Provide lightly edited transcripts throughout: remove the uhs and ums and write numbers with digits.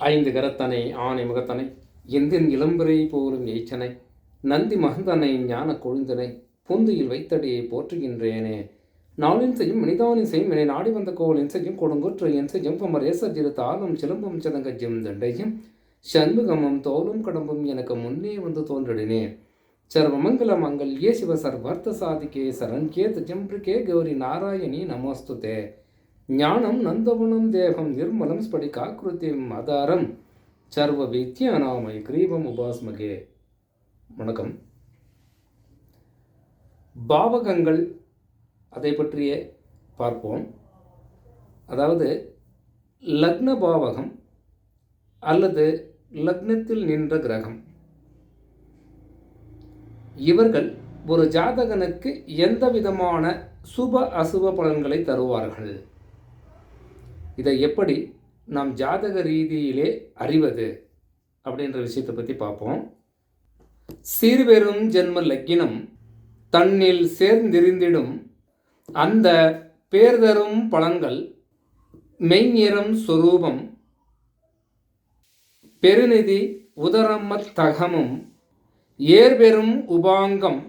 ஐந்து கரத்தனை ஆனை முகத்தனை எந்தின் இளம்பிறை போலும் எய்ச்சனை நந்தி மகந்தனை ஞான கொழுந்தனை பொந்தியில் வைத்தடியை போற்றுகின்றேனே. நாளின் செய்யும் மனிதானின் செய்யும் என்னை நாடி வந்த கோலின் செய்யும் கொடுங்குற்று என் செய்யும் பமரேசஜிரு தாளும் சிலம்பும் சதங்கஜும் தண்டையும் சண்முகமும் தோலும் கடம்பும் எனக்கு முன்னே வந்து தோன்றினே. சர்வமங்கல மங்கல்யே சிவ சர்வார்த்த சாதிக்கே சரண்கேத் ஜம்பிரிகே கௌரி நாராயணி நமோஸ்துதே. ஞானம் நந்தவனம் தேகம் நிர்மலம் ஸ்படிகாக்கிருத்திம் ஆதாரம் சர்வ வித்யானாமை கிரீவம் உபாஸ்மகே. வணக்கம். பாவகங்கள் அதை பற்றியே பார்ப்போம். அதாவது லக்ன பாவகம் அல்லது லக்னத்தில் நின்ற கிரகம், இவர்கள் ஒரு ஜாதகனுக்கு எந்த விதமான சுப அசுப பலன்களை தருவார்கள், இதை எப்படி நாம் ஜாதக ரீதியிலே அறிவது அப்படின்ற விஷயத்தை பற்றி பார்ப்போம். சீர்பெரும் ஜென்ம லக்கினம் தன்னில் சேர்ந்திருந்திடும் அந்த பேர்தரும் பலன்கள் மெய்நிறம் சொரூபம் பெருநிதி உதரமத் தகமும் ஏர்பெரும் உபாங்கம்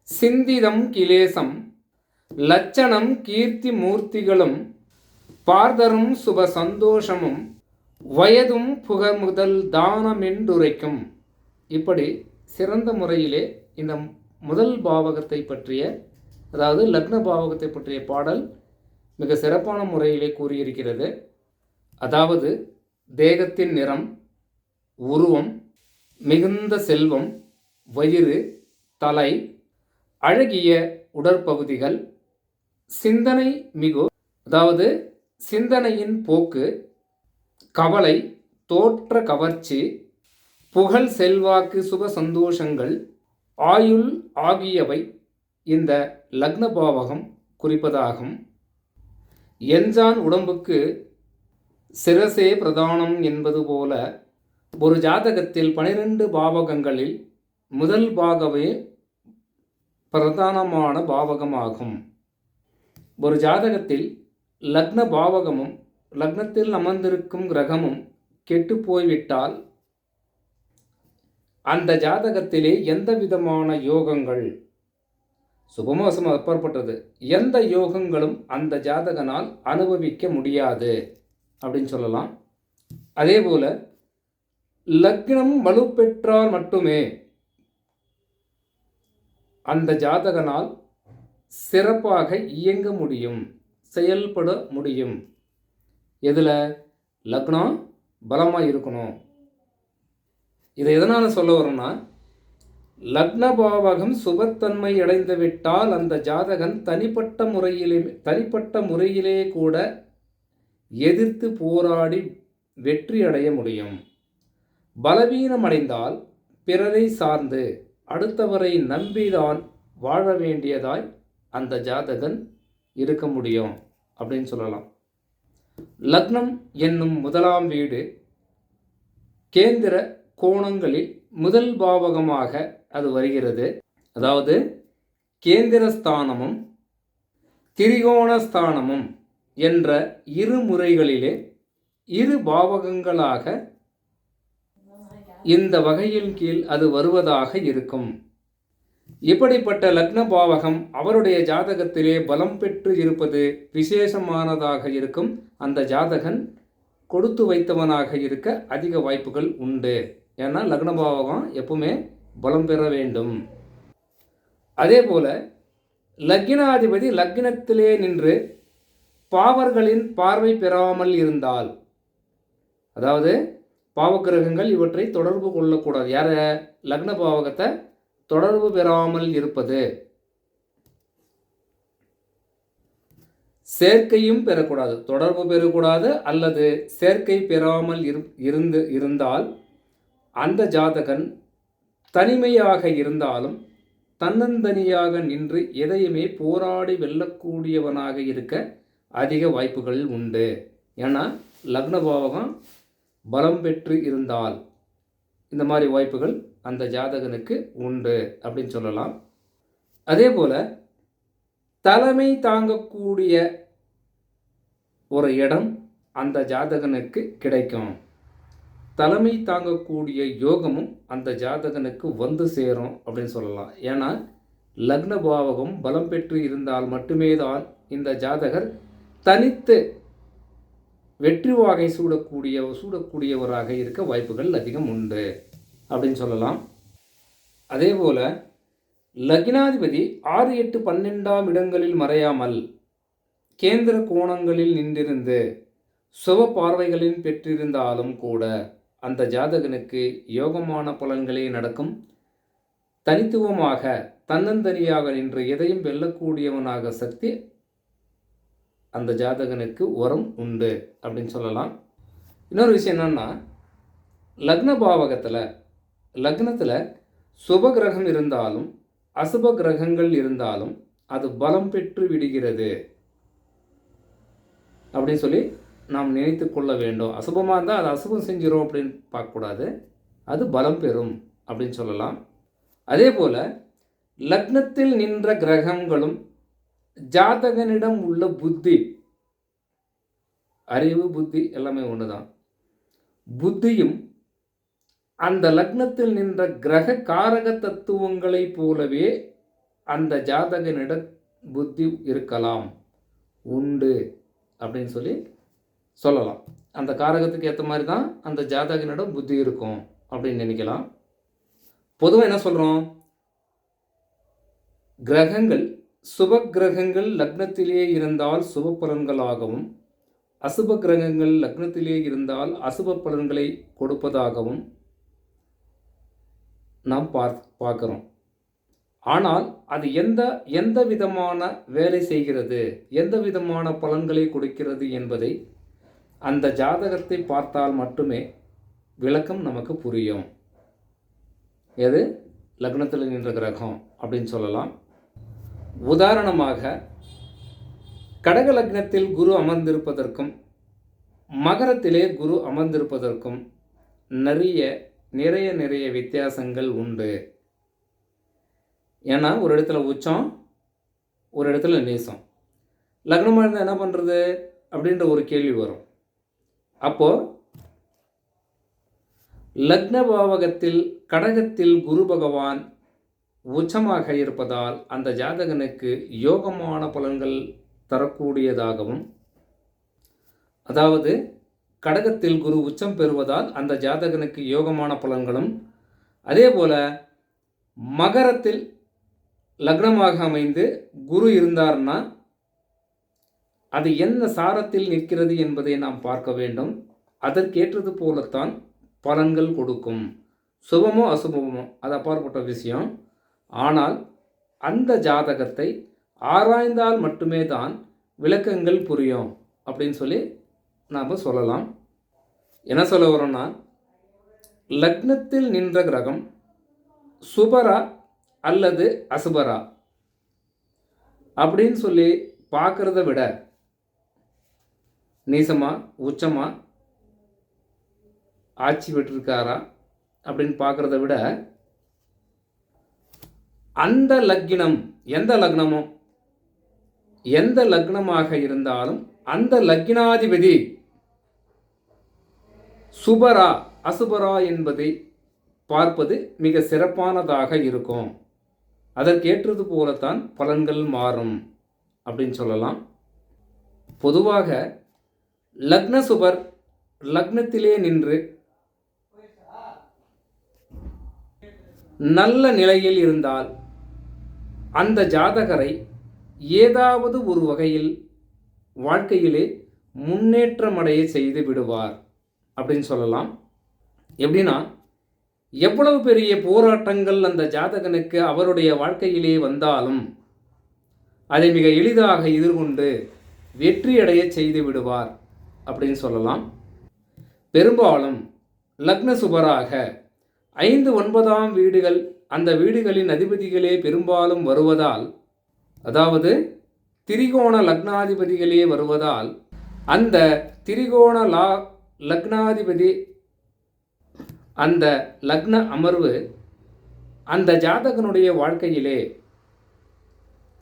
சிந்திதம் கிலேசம் லட்சணம் கீர்த்தி மூர்த்திகளும் பார்தரும் சுப சந்தோஷமும் வயதும் புகமுதல் தானமென்றுரைக்கும். இப்படி சிறந்த முறையிலே இந்த முதல் பாவகத்தை பற்றிய, அதாவது லக்ன பாவகத்தை பற்றிய பாடல் மிக சிறப்பான முறையிலே கூறியிருக்கிறது. அதாவது தேகத்தின் நிறம், உருவம், மிகுந்த செல்வம், வயிறு, தலை, அழகிய உடற்பகுதிகள், சிந்தனை மிகு, அதாவது சிந்தனையின் போக்கு, கவலை, தோற்ற கவர்ச்சி, புகழ், செல்வாக்கு, சுப சந்தோஷங்கள், ஆயுள் ஆகியவை இந்த லக்ன பாவகம் குறிப்பதாகும். எஞ்சான் உடம்புக்கு சிரசே பிரதானம் என்பது போல ஒரு ஜாதகத்தில் 12 பாவகங்களில் முதல் பாகமே பிரதானமான பாவகமாகும். ஒரு ஜாதகத்தில் லக்ன பாவகமும் லக்னத்தில் அமர்ந்திருக்கும் கிரகமும் கெட்டு போய்விட்டால் அந்த ஜாதகத்திலே எந்த விதமான யோகங்கள், சுபமோசம் அப்பாற்பட்டது, எந்த யோகங்களும் அந்த ஜாதகனால் அனுபவிக்க முடியாது அப்படின்னு சொல்லலாம். அதே போல லக்னம் வலுப்பெற்றால் மட்டுமே அந்த ஜாதகனால் சிறப்பாக இயங்க முடியும், செயல்பட முடியும். எதில்? லக்னம் பலமாக இருக்கணும். இதை எதனால் சொல்ல வரோம்னா, லக்ன பாவகம் சுபத்தன்மை அடைந்து விட்டால் அந்த ஜாதகன் தனிப்பட்ட முறையிலே கூட எதிர்த்து போராடி வெற்றி அடைய முடியும். பலவீனமடைந்தால் பிறரை சார்ந்து அடுத்தவரை நம்பிதான் வாழ வேண்டியதாய் அந்த ஜாதகன் இருக்க முடியும் அப்படின்னு சொல்லலாம். லக்னம் என்னும் முதலாம் வீடு கேந்திர கோணங்களில் முதல் பாவகமாக அது வருகிறது. அதாவது கேந்திரஸ்தானமும் திரிகோணஸ்தானமும் என்ற இரு முறைகளிலே இரு பாவகங்களாக இந்த வகையின் கீழ் அது வருவதாக இருக்கும். இப்படிப்பட்ட லக்ன பாவகம் அவருடைய ஜாதகத்திலே பலம் பெற்று இருப்பது விசேஷமானதாக இருக்கும். அந்த ஜாதகன் கொடுத்து வைத்தவனாக இருக்க அதிக வாய்ப்புகள் உண்டு. ஏன்னா லக்ன பாவகம் எப்பவுமே பலம் பெற வேண்டும். அதே போல லக்னாதிபதி லக்னத்திலே நின்று பாவர்களின் பார்வை பெறாமல் இருந்தால், அதாவது பாவக்கிரகங்கள் இவற்றை தொடர்பு கொள்ளக்கூடாது. யார? லக்ன பாவகத்தை தொடர்பு பெறாமல் இருப்பது, சேர்க்கையும் பெறக்கூடாது, தொடர்பு பெறக்கூடாது, அல்லது சேர்க்கை பெறாமல் இருந்தால் அந்த ஜாதகன் தனிமையாக இருந்தாலும் தன்னந்தனியாக நின்று எதையுமே போராடி வெல்லக்கூடியவனாக இருக்க அதிக வாய்ப்புகள் உண்டு. ஏன்னா லக்ன பாவகம் பலம் பெற்று இருந்தால் இந்த மாதிரி வாய்ப்புகள் அந்த ஜாதகனுக்கு உண்டு அப்படின்னு சொல்லலாம். அதே போல தலைமை தாங்கக்கூடிய ஒரு இடம் அந்த ஜாதகனுக்கு கிடைக்கும். தலைமை தாங்கக்கூடிய யோகமும் அந்த ஜாதகனுக்கு வந்து சேரும் அப்படின்னு சொல்லலாம். ஏன்னா லக்ன பாவகம் பலம் பெற்று இருந்தால் மட்டுமே தான் இந்த ஜாதகர் தனித்து வெற்றி வாகை சூடக்கூடியவராக இருக்க வாய்ப்புகள் அதிகம் உண்டு அப்படின்னு சொல்லலாம். அதே போல் லக்னாதிபதி 6, 8, 12ஆம் இடங்களில் மறையாமல் கேந்திர கோணங்களில் நின்றிருந்து சுப பார்வைகளின் பெற்றிருந்தாலும் கூட அந்த ஜாதகனுக்கு யோகமான பலன்களே நடக்கும். தனித்துவமாக தன்னந்தனியாக நின்று எதையும் வெல்லக்கூடியவனாக சக்தி அந்த ஜாதகனுக்கு வரம் உண்டு அப்படின்னு சொல்லலாம். இன்னொரு விஷயம் என்னன்னா, லக்ன பாவகத்தில் லக்னத்தில் சுப கிரகம் இருந்தாலும் அசுப கிரகங்கள் இருந்தாலும் அது பலம் பெற்று விடுகிறது அப்படின்னு சொல்லி நாம் நினைத்து கொள்ள வேண்டும். அசுபமாக இருந்தால் அது அசுபம் செஞ்சிடும் அப்படின்னு பார்க்கக்கூடாது, அது பலம் பெறும் அப்படின்னு சொல்லலாம். அதே போல் லக்னத்தில் நின்ற கிரகங்களும் ஜாதகனிடம் உள்ள புத்தி, அறிவு புத்தி எல்லாமே ஒன்று தான். புத்தியும் அந்த லக்னத்தில் நின்ற கிரக காரக தத்துவங்களைப் போலவே அந்த ஜாதகனிட புத்தி இருக்கலாம், உண்டு அப்படின்னு சொல்லலாம். அந்த காரகத்துக்கு ஏற்ற மாதிரி தான் அந்த ஜாதகனிடம் புத்தி இருக்கும் அப்படின்னு நினைக்கலாம். பொதுவாக என்ன சொல்கிறோம், கிரகங்கள் சுப கிரகங்கள் லக்னத்திலே இருந்தால் சுப பலன்களாகவும் அசுப கிரகங்கள் லக்னத்திலே இருந்தால் அசுப பலன்களை கொடுப்பதாகவும் நாம் பார்க்கிறோம். ஆனால் அது எந்த விதமான வேலை செய்கிறது, எந்த விதமான பலன்களை கொடுக்கிறது என்பதை அந்த ஜாதகத்தை பார்த்தால் மட்டுமே விளக்கம் நமக்கு புரியும். எது லக்னத்தில் நின்ற கிரகம் அப்படின்னு சொல்லலாம். உதாரணமாக கடக லக்னத்தில் குரு அமர்ந்திருப்பதற்கும் மகரத்திலே குரு அமர்ந்திருப்பதற்கும் நிறைய வித்தியாசங்கள் உண்டு. ஏன்னா ஒரு இடத்துல உச்சம், ஒரு இடத்துல நேசம். லக்னமாக இருந்தால் என்ன பண்ணுறது அப்படின்ற ஒரு கேள்வி வரும். அப்போது லக்ன பாவகத்தில் கடகத்தில் குரு பகவான் உச்சமாக இருப்பதால் அந்த ஜாதகனுக்கு யோகமான பலன்கள் தரக்கூடியதாகவும், அதாவது கடகத்தில் குரு உச்சம் பெறுவதால் அந்த ஜாதகனுக்கு யோகமான பலன்களும், அதே போல் மகரத்தில் லக்னமாக அமைந்து குரு இருந்தார்னா அது என்ன சாரத்தில் நிற்கிறது என்பதை நாம் பார்க்க வேண்டும். அதற்கேற்றது போலத்தான் பலன்கள் கொடுக்கும். சுபமோ அசுபமோ அது அப்பாற்பட்ட விஷயம். ஆனால் அந்த ஜாதகத்தை ஆராய்ந்தால் மட்டுமே தான் விளக்கங்கள் புரியும் அப்படின்னு நாம் சொல்லலாம். என்ன சொல்ல வரோன்னா, லக்னத்தில் நின்ற கிரகம் சுபரா அல்லது அசுபரா அப்படின்னு பார்க்குறத விட, நீசமா உச்சமா ஆட்சி பெற்றிருக்காரா அப்படின்னு பார்க்குறத விட, அந்த லக்னம் எந்த லக்னமாக இருந்தாலும் அந்த லக்னாதிபதி சுபரா அசுபரா என்பதை பார்ப்பது மிக சிறப்பானதாக இருக்கும். அதற்கேற்றது போலத்தான் பலன்கள் மாறும் அப்படின்னு சொல்லலாம். பொதுவாக லக்ன சுபர் லக்னத்திலே நின்று நல்ல நிலையில் இருந்தால் அந்த ஜாதகரை ஏதாவது ஒரு வகையில் வாழ்க்கையிலே முன்னேற்றமடைய செய்து விடுவார் அப்படின்னு சொல்லலாம். எப்படின்னா, எவ்வளவு பெரிய போராட்டங்கள் அந்த ஜாதகனுக்கு அவருடைய வாழ்க்கையிலே வந்தாலும் அதை மிக எளிதாக எதிர்கொண்டு வெற்றியடைய செய்து விடுவார் அப்படின்னு சொல்லலாம். பெரும்பாலும் லக்ன சுபராக 5, 9ஆம் வீடுகள், அந்த வீடுகளின் அதிபதிகளே பெரும்பாலும் வருவதால், அதாவது திரிகோண லக்னாதிபதிகளே வருவதால், அந்த திரிகோண லக்னாதிபதி அந்த லக்ன அமர்வு அந்த ஜாதகனுடைய வாழ்க்கையிலே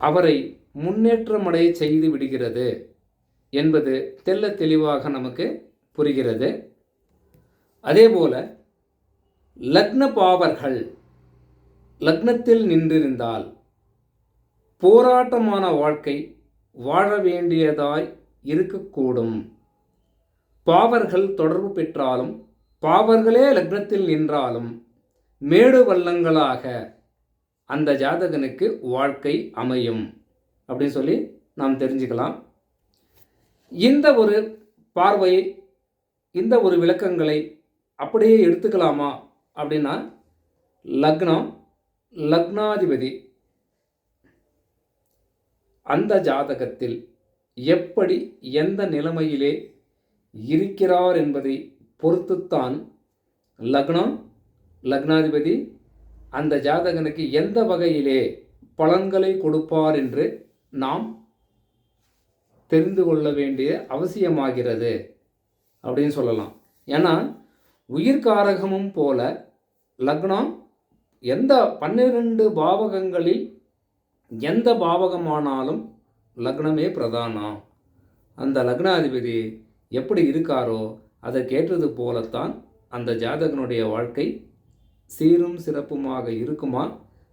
அவரை முன்னேற்றமடைய செய்து விடுகிறது என்பது தெள்ளத் தெளிவாக நமக்கு புரிகிறது. அதேபோல லக்ன பாவர்கள் லக்னத்தில் நின்றிருந்தால் போராட்டமான வாழ்க்கை வாழ வேண்டியதாய் இருக்கக்கூடும். பாவர்கள் தொடர்பு பெற்றாலும் பாவர்களே லக்னத்தில் நின்றாலும் மேடு பள்ளங்களாக அந்த ஜாதகனுக்கு வாழ்க்கை அமையும் அப்படின்னு சொல்லி நாம் தெரிஞ்சுக்கலாம். இந்த ஒரு பார்வையை, இந்த ஒரு விளக்கங்களை அப்படியே எடுத்துக்கலாமா அப்படின்னா, லக்னம், லக்னாதிபதி அந்த ஜாதகத்தில் எப்படி எந்த நிலைமையிலே இருக்கிறார் என்பதை பொறுத்துத்தான் லக்னம், லக்னாதிபதி அந்த ஜாதகனுக்கு எந்த வகையிலே பலன்களை கொடுப்பார் என்று நாம் தெரிந்து கொள்ள வேண்டிய அவசியமாகிறது அப்படின்னு சொல்லலாம். ஏன்னா உயிர்காரகமும் போல லக்னம் எந்த 12 பாவகங்களில் எந்த பாவகமானாலும் லக்னமே பிரதானம். அந்த லக்னாதிபதி எப்படி இருக்காரோ அதற்கேற்றது போலத்தான் அந்த ஜாதகனுடைய வாழ்க்கை சீரும் சிறப்புமாக இருக்குமா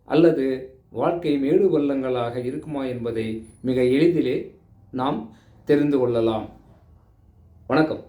அல்லது வாழ்க்கை மேடு பள்ளங்களாக இருக்குமா என்பதை மிக எளிதிலே நாம் தெரிந்து கொள்ளலாம். வணக்கம்.